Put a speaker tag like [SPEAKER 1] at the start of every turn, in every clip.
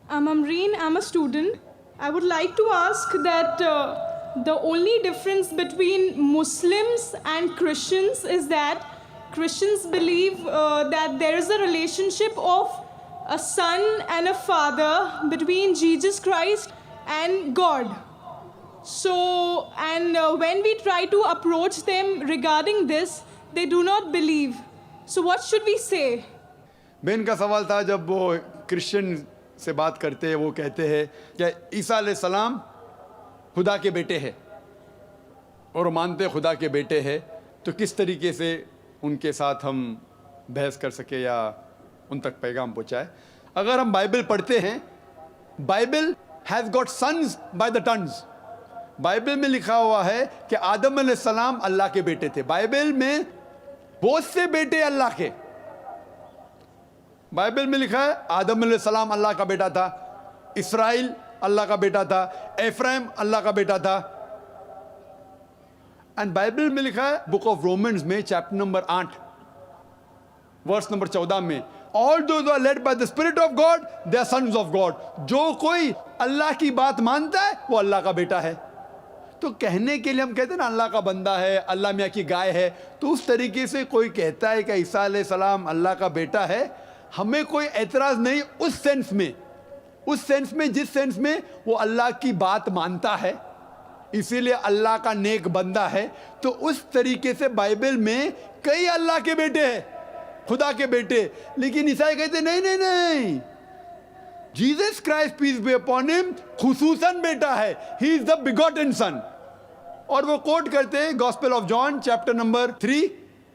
[SPEAKER 1] I'm Amreen, I'm a student. I would like to ask that the only difference between Muslims and Christians is that Christians believe that there is a relationship of a son and a father between Jesus Christ and God. So, and when we try to approach them regarding this, they do not believe. So what should we say?
[SPEAKER 2] बहन का सवाल था, जब वो Christian से बात करते हैं वो कहते हैं कि ईसा अलैहिस्सलाम खुदा के बेटे हैं और मानते खुदा के बेटे हैं, तो किस तरीके से उनके साथ हम बहस कर सके या उन तक पैगाम पहुँचाए। अगर हम बाइबल पढ़ते हैं, Bible has got sons by the tons. Bible में लिखा हुआ है कि आदम अलैहिस्सलाम अल्लाह के बेटे थे। बाइबल में बहुत से बेटे अल्लाह के, बाइबल में लिखा है आदम अलैहिस्सलाम अल्लाह का बेटा था, इसराइल अल्लाह का बेटा था, एफ्राइम अल्लाह का बेटा था। एंड बाइबल में लिखा है बुक ऑफ रोमन्स में चैप्टर नंबर 8 वर्स नंबर 14 में, all those are led by the spirit of God they are sons of God. जो कोई अल्लाह की बात मानता है वो अल्लाह का बेटा है। तो कहने के लिए हम कहते हैं ना अल्लाह का बंदा है, अल्लाह मियाँ की गाय है, तो उस तरीके से कोई कहता है कि ईसा अलैहिस्सलाम अल्लाह का बेटा है, हमें कोई एतराज़ नहीं उस सेंस में जिस सेंस में वो अल्लाह की बात मानता है, इसीलिए अल्लाह का नेक बंदा है। तो उस तरीके से बाइबल में कई अल्लाह के बेटे हैं, खुदा के बेटे। लेकिन ईसाई कहते नहीं नहीं नहीं, Jesus Christ peace be upon him खुसूसन बेटा है, he is the begotten son. और वो कोट करते हैं gospel of John chapter number 3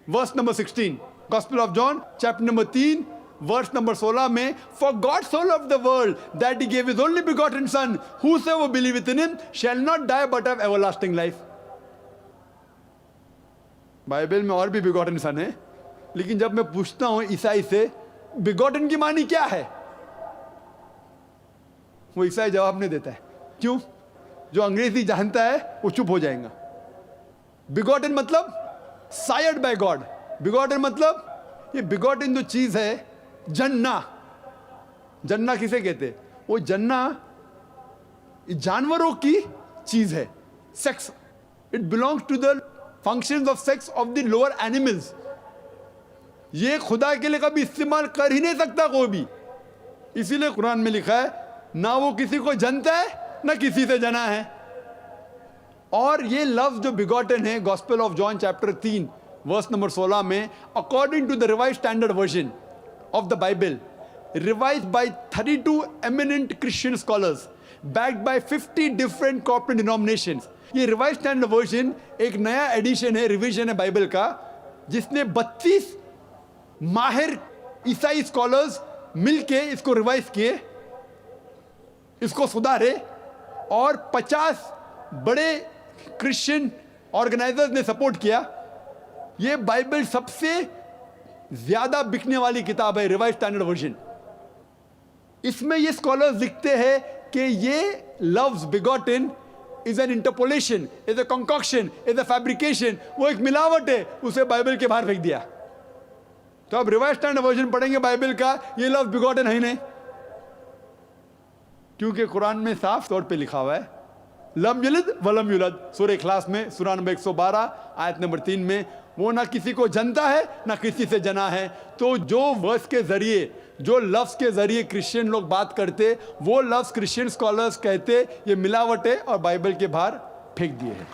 [SPEAKER 2] verse number 16, gospel of John chapter number 3 verse number 16 में, for God so loved the world that he gave his only begotten son, whosoever believeth in him shall not die but have everlasting life। Bible में और भी begotten सन है, लेकिन जब मैं पूछता हूं ईसाई से बिगॉटन की मानी क्या है, वो ईसाई जवाब नहीं देता है। क्यों? जो अंग्रेजी जानता है वो चुप हो जाएगा। बिगॉटन मतलब सायर्ड बाय गॉड। बिगॉटन मतलब ये बिगॉटन जो चीज है, जन्ना, जन्ना किसे कहते? वो जन्ना जानवरों की चीज है, sex. It belongs to the functions of sex of the lower animals. ये खुदा के लिए कभी इस्तेमाल कर ही नहीं सकता कोई भी। इसीलिए कुरान में लिखा है ना वो किसी को जनता है ना किसी से जना है। और ये लफ्ज जो बिगॉटन है, gospel of John chapter 3 verse number 16 में, according to the revised standard version of the Bible, revised by 32 eminent Christian scholars, backed by 50 different corporate denominations। ये रिवाइज्ड स्टैंडर्ड वर्जन एक नया एडिशन है, रिवीजन है Bible का, जिसने 32 माहिर ईसाई स्कॉलर्स मिलके इसको रिवाइज किए, इसको सुधारे, और 50 बड़े क्रिश्चियन ऑर्गेनाइजर्स ने सपोर्ट किया। ये बाइबल सबसे ज्यादा बिकने वाली किताब है, रिवाइज्ड स्टैंडर्ड वर्जन। इसमें ये स्कॉलर्स लिखते हैं कि ये लफ्ज begotten is an interpolation, is a concoction, is a fabrication, वो एक मिलावट है, उसे बाइबल के बाहर फेंक दिया। तो अब रिवाइज्ड स्टैंडर्ड वर्जन पढ़ेंगे बाइबल का, ये लफ्ज बिगॉटन है ही नहीं, क्योंकि कुरान में साफ तौर पे लिखा हुआ है लम यलिद वलम युलद। सूरह इखलास में सूरा नंबर 112 आयत नंबर 3 में, वो ना किसी को जनता है ना किसी से जना है। तो जो वर्स के जरिए, जो लफ्ज के जरिए क्रिश्चियन लोग बात करते, वो लफ्ज क्रिश्चियन स्कॉलर्स कहते ये मिलावट है और बाइबल के बाहर फेंक दिए हैं।